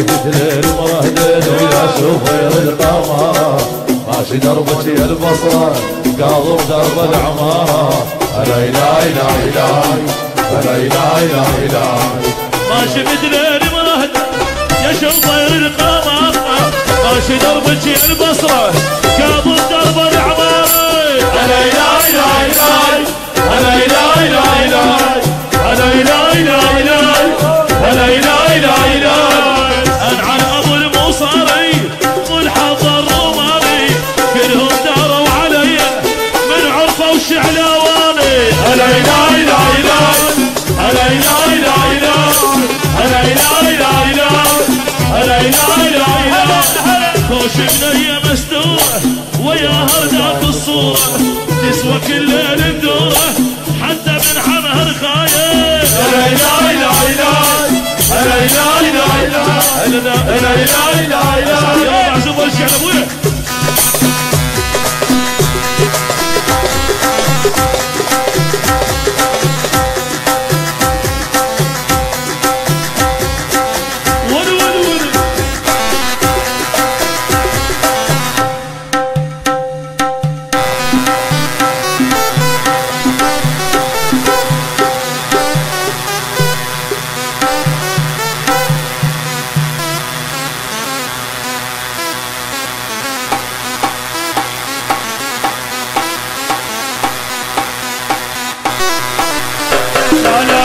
مثل المهدد ويا شوفير القمر ماشي دربك يا البصرة قاضوا درب العمارة هلا إلهي إلهي إلهي هلا إلهي إلهي إلهي ماشي مثل المهدد يا شوفير القمر ماشي دربك يا البصرة قاضوا درب العمارة هلا إلهي إلهي إلهي هلا إلهي إلهي إلهي هلا إلهي إلهي إلهي هلا إلهي إلهي إلهي أنعل أبو الموصري والحظ الروماني كلهم داروا علي من عرفة وشعلاواني هلا إلهي إلهي إلهي هلا إلهي إلهي إلهي هلا إلهي إلهي إلهي هلا إلهي إلهي إلهي كوش بنية مسدورة وياها ذاك الصورة تسوى كل ليل ندوره حتى من حمهر خايف هلا إلهي إلهي إلهي هلا إلهي إلهي إلهي هلا إلهي إلهي إلهي يا معزوم الشعر أبويا لا لا